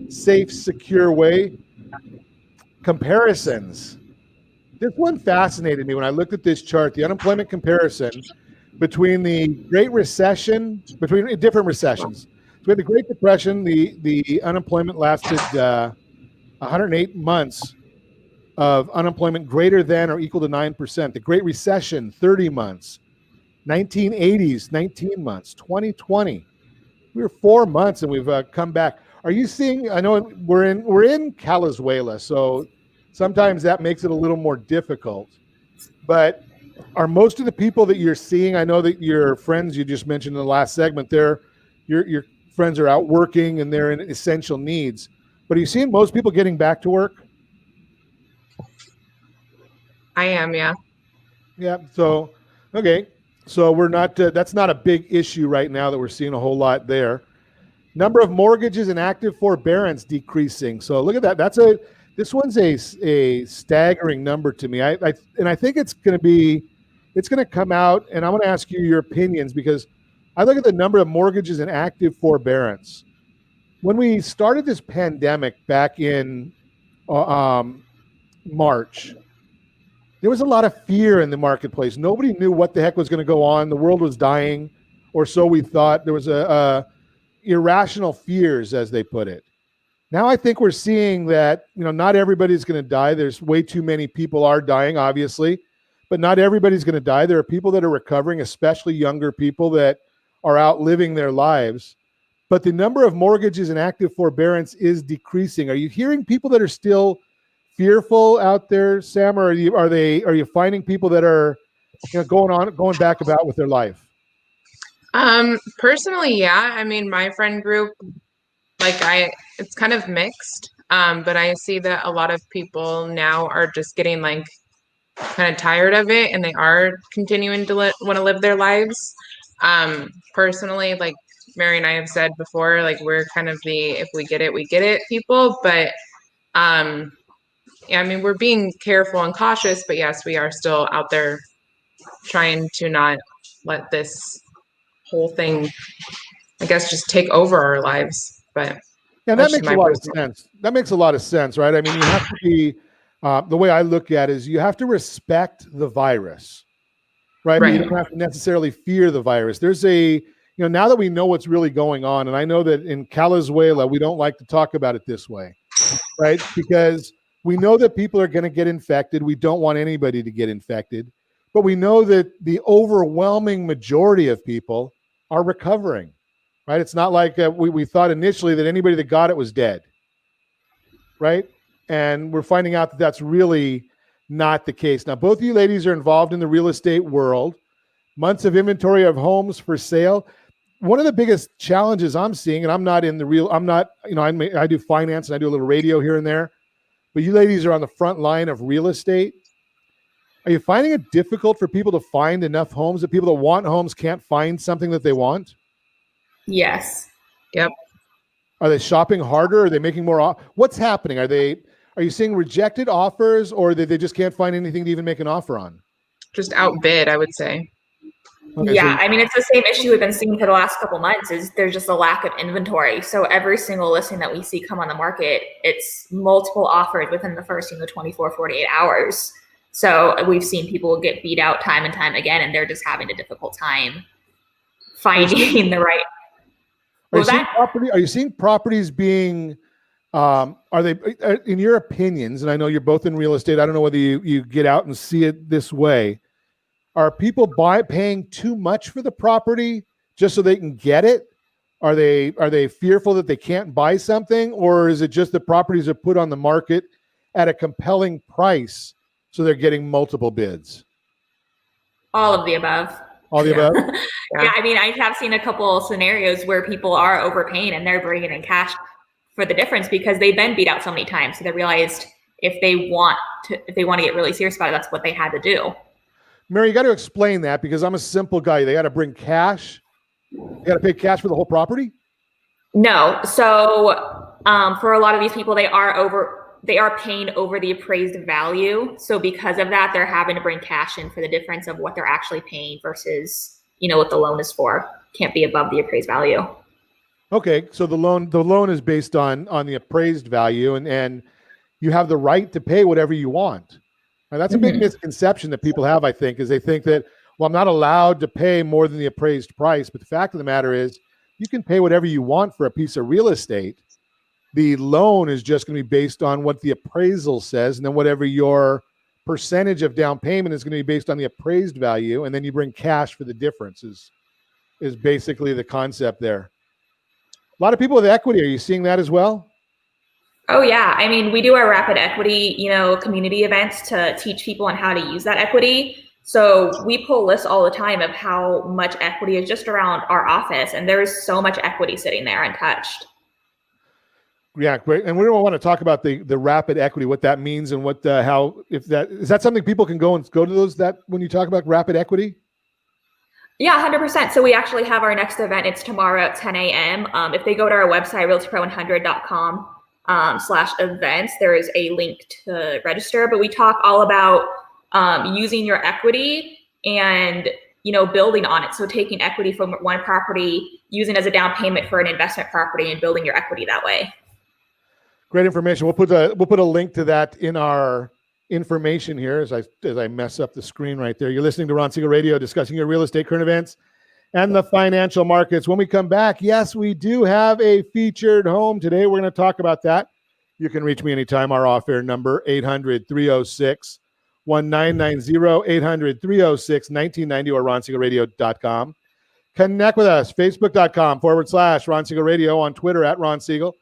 safe, secure way. Comparisons. This one fascinated me when I looked at this chart, the unemployment comparison between the Great Recession, between different recessions. Between the Great Depression, the unemployment lasted 108 months of unemployment greater than or equal to 9%. The Great Recession, 30 months. 1980s, 19 months. 2020, we were 4 months and we've come back. Are you seeing? I know we're in Calizuela, so sometimes that makes it a little more difficult. But are most of the people that you're seeing? I know that your friends you just mentioned in the last segment, your friends are out working and they're in essential needs. But are you seeing most people getting back to work? I am, yeah. Yeah. So, okay. So we're not. That's not a big issue right now that we're seeing a whole lot there. Number of mortgages in active forbearance decreasing. So look at that. This one's a staggering number to me. I think it's going to come out, and I want to ask you your opinions because I look at the number of mortgages in active forbearance. When we started this pandemic back in March, there was a lot of fear in the marketplace. Nobody knew what the heck was going to go on. The world was dying, or so we thought. There was irrational fears, as they put it. Now I think we're seeing that, not everybody's going to die. There's way too many people are dying, obviously, but not everybody's going to die. There are people that are recovering, especially younger people that are out living their lives. But the number of mortgages in active forbearance is decreasing. Are you hearing people that are still fearful out there, Sam, or are you finding people that are going back about with their life? Personally, yeah. I mean, my friend group, it's kind of mixed. But I see that a lot of people now are just getting kind of tired of it, and they are continuing to want to live their lives. Personally, like Mary and I have said before, we're kind of the if we get it people. But yeah, I mean, we're being careful and cautious, but yes, we are still out there trying to not let this whole thing, I guess, just take over our lives. But yeah, that makes a lot of sense. That makes a lot of sense, right? I mean, you have to be, the way I look at it is you have to respect the virus, right? But you don't have to necessarily fear the virus. There's now that we know what's really going on, and I know that in Calizuela, we don't like to talk about it this way, right? Because we know that people are going to get infected. We don't want anybody to get infected, but we know that the overwhelming majority of people are recovering, right? It's not like we thought initially that anybody that got it was dead, right? And we're finding out that that's really not the case. Now, both of you ladies are involved in the real estate world. Months of inventory of homes for sale. One of the biggest challenges I'm seeing, and I do finance and I do a little radio here and there, but you ladies are on the front line of real estate. Are you finding it difficult for people to find enough homes, that people that want homes can't find something that they want? Yes. Yep. Are they shopping harder? Are they making more? What's happening? Are you seeing rejected offers, or they just can't find anything to even make an offer on? Just outbid, I would say. Okay, yeah, I mean, it's the same issue we've been seeing for the last couple months is there's just a lack of inventory. So every single listing that we see come on the market, it's multiple offers within the first 24, 48 hours. So we've seen people get beat out time and time again, and they're just having a difficult time finding the right. Are you seeing properties being, are they, in your opinions, and I know you're both in real estate, I don't know whether you get out and see it this way, are people paying too much for the property just so they can get it? Are they fearful that they can't buy something, or is it just the properties are put on the market at a compelling price, so they're getting multiple bids? All of the above. All the Yeah. above? Yeah, I mean, I have seen a couple scenarios where people are overpaying and they're bringing in cash for the difference because they've been beat out so many times. So they realized if they want to get really serious about it, that's what they had to do. Mary, you got to explain that, because I'm a simple guy. They got to bring cash. They got to pay cash for the whole property? No. So for a lot of these people, they are paying over the appraised value. So because of that, they're having to bring cash in for the difference of what they're actually paying versus, what the loan is for. Can't be above the appraised value. Okay, so the loan is based on the appraised value, and you have the right to pay whatever you want. Now, that's a big misconception that people have, I think, is they think that, well, I'm not allowed to pay more than the appraised price. But the fact of the matter is, you can pay whatever you want for a piece of real estate. The loan is just going to be based on what the appraisal says, and then whatever your percentage of down payment is going to be based on the appraised value, and then you bring cash for the difference is basically the concept there. A lot of people with equity, are you seeing that as well? Oh yeah, I mean, we do our rapid equity, community events to teach people on how to use that equity. So we pull lists all the time of how much equity is just around our office, and there's so much equity sitting there untouched. Yeah, great. And we don't want to talk about the rapid equity, what that means, and is that something people can go to those, that when you talk about rapid equity? Yeah, 100%. So we actually have our next event. It's tomorrow at 10 a.m. If they go to our website, realtypro100.com/events, there is a link to register. But we talk all about using your equity and building on it. So taking equity from one property, using it as a down payment for an investment property, and building your equity that way. Great information. We'll put a link to that in our information here as I mess up the screen right there. You're listening to Ron Siegel Radio, discussing your real estate current events and the financial markets. When we come back, yes, we do have a featured home today. We're going to talk about that. You can reach me anytime. Our off-air number, 800-306-1990, 800-306-1990, or ronsiegelradio.com. Connect with us, facebook.com/Ron Siegel Radio, on Twitter @Ron Siegel.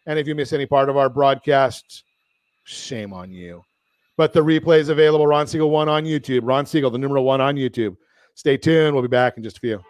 And if you miss any part of our broadcast, shame on you. But the replay is available, Ron Siegel 1 on YouTube. Ron Siegel, the numeral 1 on YouTube. Stay tuned. We'll be back in just a few.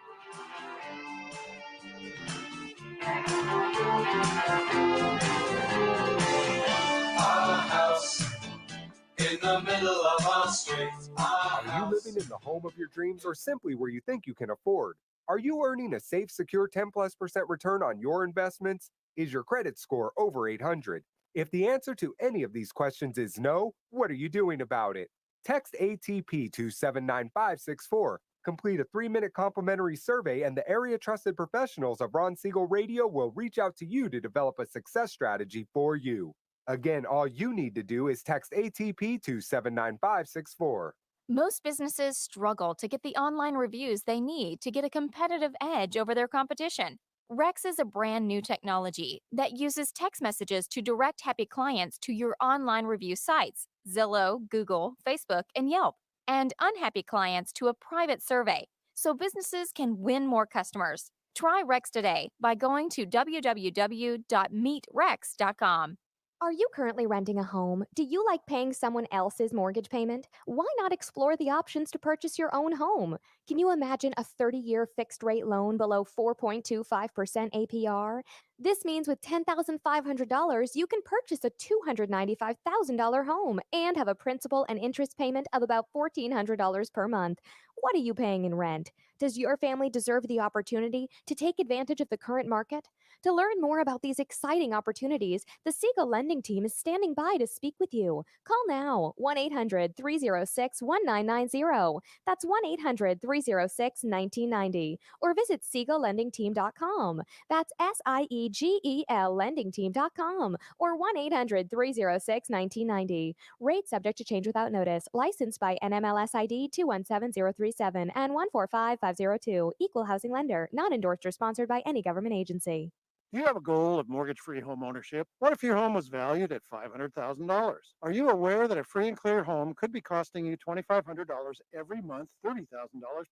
In the middle of our street. Are you living in the home of your dreams, or simply where you think you can afford? Are you earning a safe, secure 10+% return on your investments? Is your credit score over 800? If the answer to any of these questions is no, what are you doing about it? Text ATP to 79564. Complete a 3-minute complimentary survey, and the area trusted professionals of Ron Siegel Radio will reach out to you to develop a success strategy for you. Again, all you need to do is text ATP to 79564. Most businesses struggle to get the online reviews they need to get a competitive edge over their competition. Rex is a brand new technology that uses text messages to direct happy clients to your online review sites, Zillow, Google, Facebook, and Yelp, and unhappy clients to a private survey, so businesses can win more customers. Try Rex today by going to www.meetrex.com. Are you currently renting a home? Do you like paying someone else's mortgage payment? Why not explore the options to purchase your own home? Can you imagine a 30-year fixed-rate loan below 4.25% APR? This means with $10,500, you can purchase a $295,000 home and have a principal and interest payment of about $1,400 per month. What are you paying in rent? Does your family deserve the opportunity to take advantage of the current market? To learn more about these exciting opportunities, the Siegel Lending Team is standing by to speak with you. Call now, 1-800-306-1990. That's 1-800-306-1990. Or visit SiegelLendingTeam.com. That's SIEGEL LendingTeam.com. Or 1-800-306-1990. Rate subject to change without notice. Licensed by NMLS ID 217037 and 145502. Equal housing lender. Not endorsed or sponsored by any government agency. Do you have a goal of mortgage-free home ownership? What if your home was valued at $500,000? Are you aware that a free and clear home could be costing you $2,500 every month, $30,000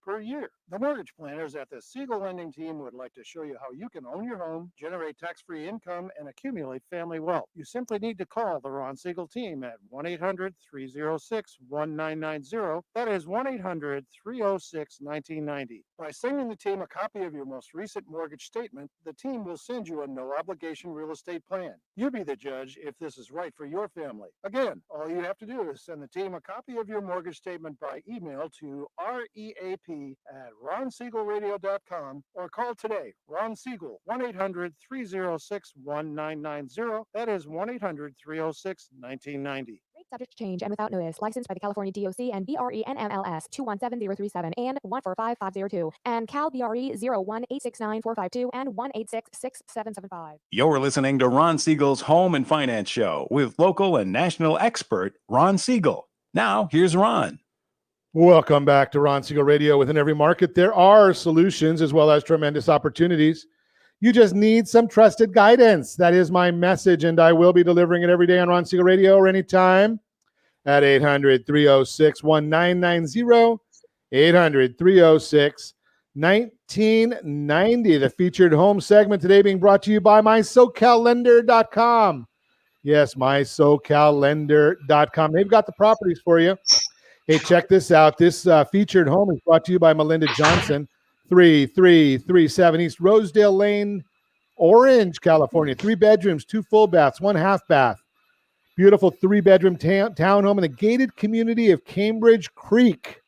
per year? The mortgage planners at the Siegel Lending Team would like to show you how you can own your home, generate tax-free income, and accumulate family wealth. You simply need to call the Ron Siegel Team at 1-800-306-1990. That is 1-800-306-1990. By sending the team a copy of your most recent mortgage statement, the team will send you a no-obligation real estate plan. You be the judge if this is right for your family. Again, all you have to do is send the team a copy of your mortgage statement by email to reap@ronsiegelradio.com or call today. Ron Siegel, 1-800-306-1990. That is 1-800-306-1990. Rate subject to change and without notice. Licensed by the California DOC and BRENMLS 217037 and 145502 and Cal BRE 01869452 and 1866775. You're listening to Ron Siegel's Home and Finance Show with local and national expert Ron Siegel. Now, here's Ron. Welcome back to Ron Siegel Radio. Within every market, there are solutions as well as tremendous opportunities. You just need some trusted guidance. That is my message, and I will be delivering it every day on Ron Siegel Radio or anytime at 800-306-1990, 800-306-1990. The featured home segment today being brought to you by MySoCalLender.com. Yes, MySoCalLender.com. They've got the properties for you. Hey, check this out. This featured home is brought to you by Melinda Johnson, 3337 East Rosedale Lane, Orange, California. 3 bedrooms, 2 full baths, 1 half bath. Beautiful 3-bedroom townhome in the gated community of Cambridge Creek.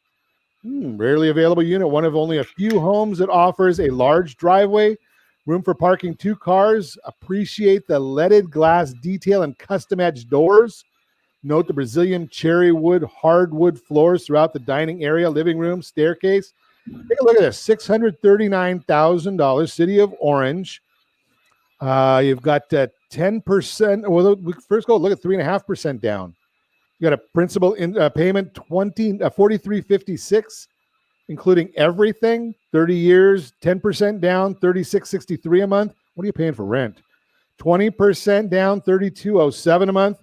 Rarely available unit, one of only a few homes that offers a large driveway, room for parking 2 cars. Appreciate the leaded glass detail and custom edged doors. Note the Brazilian cherry wood, hardwood floors throughout the dining area, living room, staircase. Take a look at this, $639,000, City of Orange. You've got 10%. Well, first go look at 3.5% down. You got a principal in payment $43.56, including everything. 30 years, 10% down, $36.63 a month. What are you paying for rent? 20% down, $32.07 a month.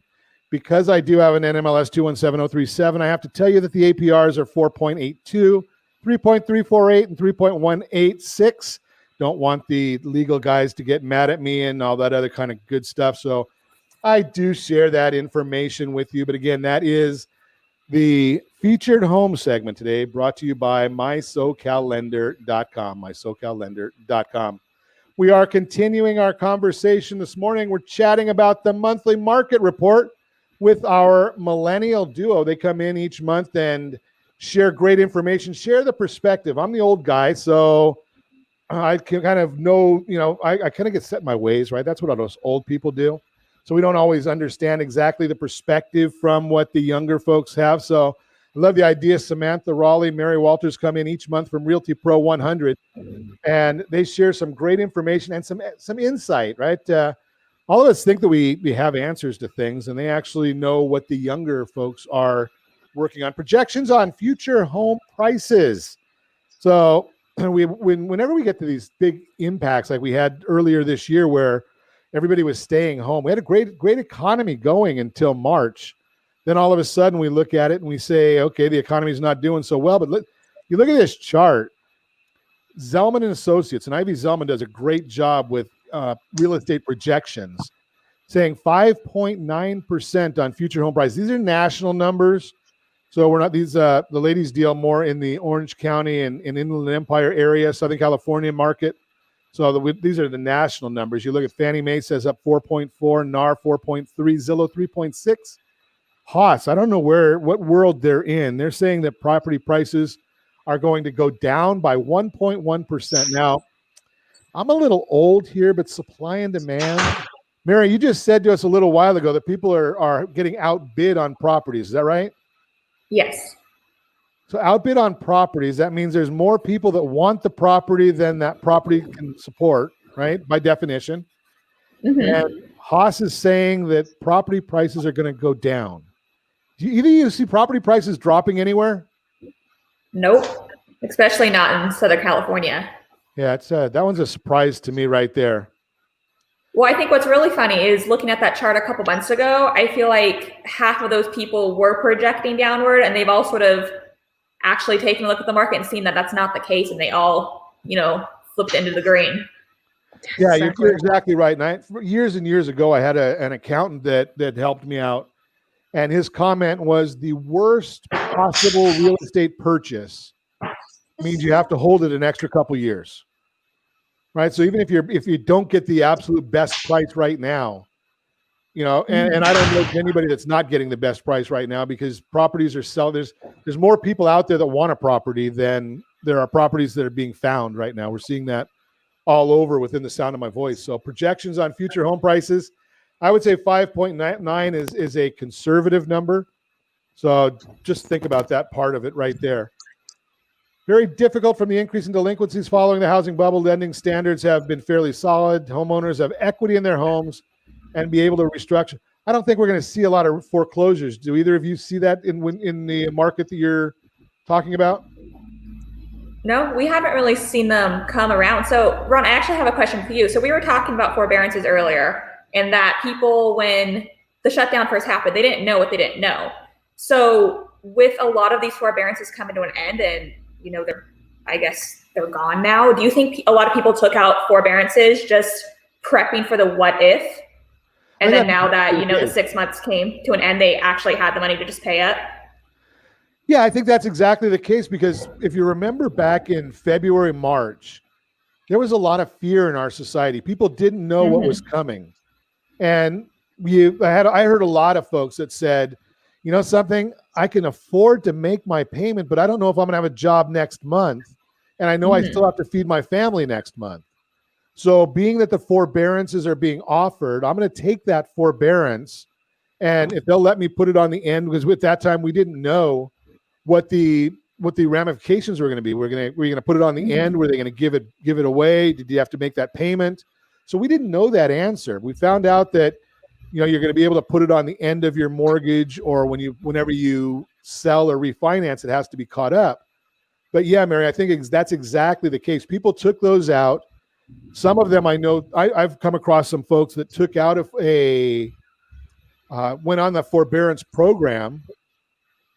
Because I do have an NMLS 217037, I have to tell you that the APRs are 4.82, 3.348, and 3.186. Don't want the legal guys to get mad at me and all that other kind of good stuff. So I do share that information with you. But again, that is the featured home segment today, brought to you by MySoCalLender.com, MySoCalLender.com. We are continuing our conversation this morning. We're chatting about the monthly market report with our Millennial duo. They come in each month and share great information, share the perspective. I'm the old guy, so I can kind of know, I kind of get set in my ways, right? That's what all those old people do. So we don't always understand exactly the perspective from what the younger folks have. So I love the idea. Samantha, Rawley, Mary Walters come in each month from Realty Pro 100, and they share some great information and some insight, right? All of us think that we have answers to things, and they actually know what the younger folks are working on. Projections on future home prices. So whenever we get to these big impacts like we had earlier this year where everybody was staying home, we had a great economy going until March. Then all of a sudden we look at it and we say, okay, the economy is not doing so well. But you look at this chart. Zelman & Associates, and Ivy Zelman does a great job with real estate projections, saying 5.9% on future home prices. These are national numbers. So we're not the ladies deal more in the Orange County and Inland Empire area, Southern California market. So these are the national numbers. You look at Fannie Mae says up 4.4, NAR 4.3, Zillow 3.6. Haas, I don't know what world they're in. They're saying that property prices are going to go down by 1.1%. Now, I'm a little old here, but supply and demand. Mary, you just said to us a little while ago that people are getting outbid on properties. Is that right? Yes. So outbid on properties, that means there's more people that want the property than that property can support, right? By definition. Mm-hmm. And Haas is saying that property prices are going to go down. Do either of you see property prices dropping anywhere? Nope. Especially not in Southern California. Yeah, it's that one's a surprise to me right there. Well, I think what's really funny is looking at that chart a couple months ago, I feel like half of those people were projecting downward, and they've all sort of actually taken a look at the market and seen that that's not the case, and they all, flipped into the green. Yeah, you're exactly right. And years and years ago, I had an accountant that helped me out, and his comment was the worst possible real estate purchase means you have to hold it an extra couple years, right? So even if you don't get the absolute best price right now, and I don't know anybody that's not getting the best price right now, because properties are selling. There's more people out there that want a property than there are properties that are being found right now. We're seeing that all over within the sound of my voice. So projections on future home prices, I would say 5.9 is a conservative number. So just think about that part of it right there. Very difficult from the increase in delinquencies following the housing bubble. Lending standards have been fairly solid. Homeowners have equity in their homes and be able to restructure. I don't think we're going to see a lot of foreclosures. Do either of you see that in the market that you're talking about? No, we haven't really seen them come around. So, Ron, I actually have a question for you. So we were talking about forbearances earlier, and that people, when the shutdown first happened, they didn't know what they didn't know. So with a lot of these forbearances coming to an end, and they're gone now. Do you think a lot of people took out forbearances just prepping for the what if? And then now that, the 6 months came to an end, they actually had the money to just pay up? Yeah, I think that's exactly the case, because if you remember back in February, March, there was a lot of fear in our society. People didn't know what was coming. And I heard a lot of folks that said, something, I can afford to make my payment, but I don't know if I'm going to have a job next month. And I know I still have to feed my family next month. So being that the forbearances are being offered, I'm going to take that forbearance. And if they'll let me put it on the end, because at that time we didn't know what the ramifications were going to be. Were you going to put it on the end? Were they going to give it away? Did you have to make that payment? So we didn't know that answer. We found out that you're going to be able to put it on the end of your mortgage, or whenever you sell or refinance, it has to be caught up. But yeah, Mary, I think that's exactly the case. People took those out. Some of them, I know, I've come across some folks that took out of went on the forbearance program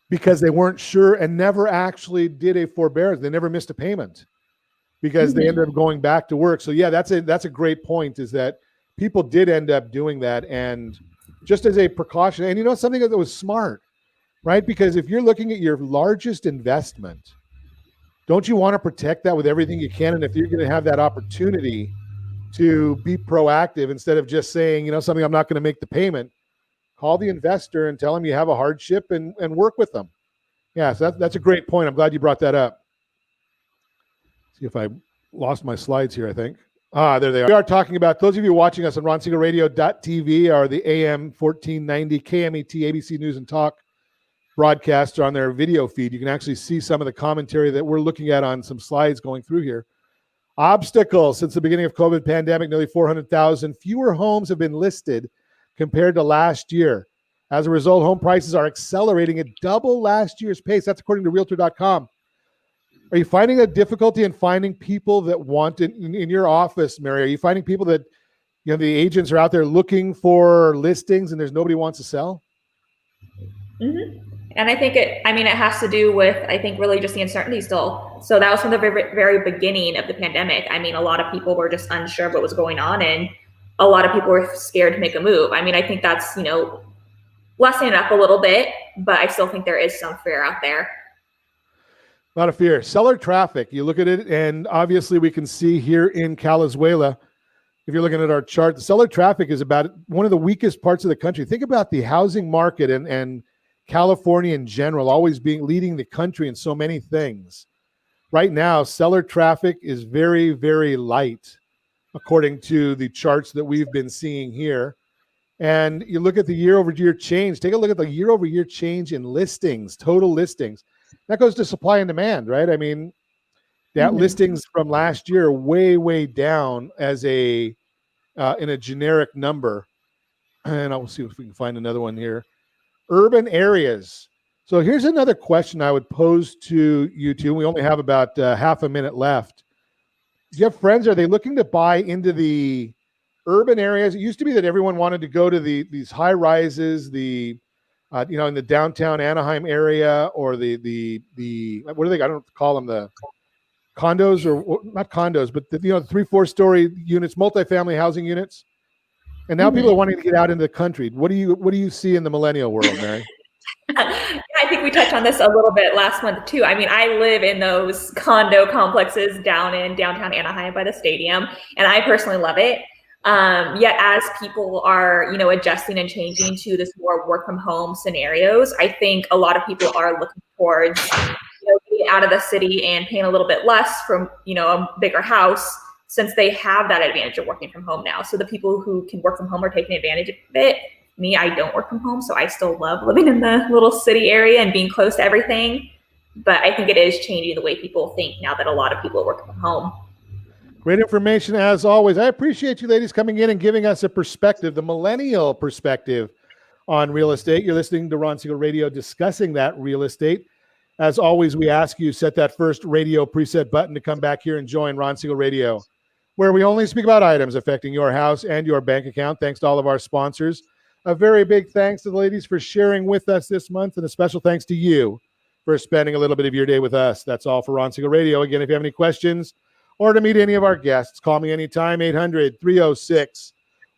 because they weren't sure and never actually did a forbearance. They never missed a payment because they ended up going back to work. So yeah, that's a great point, is that people did end up doing that, and just as a precaution. And something that was smart, right? Because if you're looking at your largest investment, don't you want to protect that with everything you can? And if you're going to have that opportunity to be proactive, instead of just saying, something, I'm not going to make the payment, call the investor and tell them you have a hardship and work with them. Yeah, so that's a great point. I'm glad you brought that up. See if I lost my slides here, I think. There they are. We are talking about, those of you watching us on RonSiegelRadio.tv or the AM 1490 KMET ABC News and Talk broadcasts on their video feed. You can actually see some of the commentary that we're looking at on some slides going through here. Obstacles. Since the beginning of COVID pandemic, nearly 400,000 fewer homes have been listed compared to last year. As a result, home prices are accelerating at double last year's pace. That's according to Realtor.com. Are you finding a difficulty in finding people that want it in your office, Mary? Are you finding people that, the agents are out there looking for listings and there's nobody who wants to sell? And I think it has to do with, really just the uncertainty still. So that was from the very, very beginning of the pandemic. A lot of people were just unsure of what was going on, and a lot of people were scared to make a move. I think that's, lessening up a little bit, but I still think there is some fear out there. A lot of fear. Seller traffic. You look at it, and obviously we can see here in Calizuela, if you're looking at our chart, the seller traffic is about one of the weakest parts of the country. Think about the housing market and California in general always leading the country in so many things. Right now, seller traffic is very, very light, according to the charts that we've been seeing here. And you look at the year-over-year change. Take a look at the year-over-year change in listings, total listings. That goes to supply and demand, right? That listings from last year are way, way down as in a generic number. And I'll see if we can find another one here. Urban areas. So here's another question I would pose to you two. We only have about half a minute left. Do you have friends? Are they looking to buy into the urban areas. It used to be that everyone wanted to go to these high rises, in the downtown Anaheim area, or the what do they? I don't call them the condos, or not condos, but the 3-4 story units, multifamily housing units. And now people are wanting to get out into the country. What do you see in the millennial world, Mary? I think we touched on this a little bit last month too. I mean, I live in those condo complexes down in downtown Anaheim by the stadium, and I personally love it. Yet as people are, adjusting and changing to this more work from home scenarios, I think a lot of people are looking towards, getting out of the city and paying a little bit less from, a bigger house, since they have that advantage of working from home now. So the people who can work from home are taking advantage of it. Me, I don't work from home, so I still love living in the little city area and being close to everything. But I think it is changing the way people think now that a lot of people are working from home. Great information as always. I appreciate you ladies coming in and giving us a perspective, the millennial perspective on real estate. You're listening to Ron Siegel Radio discussing that real estate. As always, we ask you set that first radio preset button to come back here and join Ron Siegel Radio, where we only speak about items affecting your house and your bank account. Thanks to all of our sponsors. A very big thanks to the ladies for sharing with us this month, and a special thanks to you for spending a little bit of your day with us. That's all for Ron Siegel Radio. Again, if you have any questions or to meet any of our guests, call me anytime, 800-306-1990,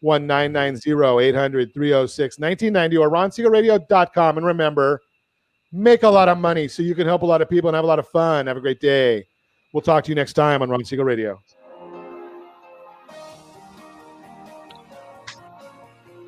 800-306-1990, or ronsiegelradio.com. And remember, make a lot of money so you can help a lot of people and have a lot of fun. Have a great day. We'll talk to you next time on Ron Siegel Radio.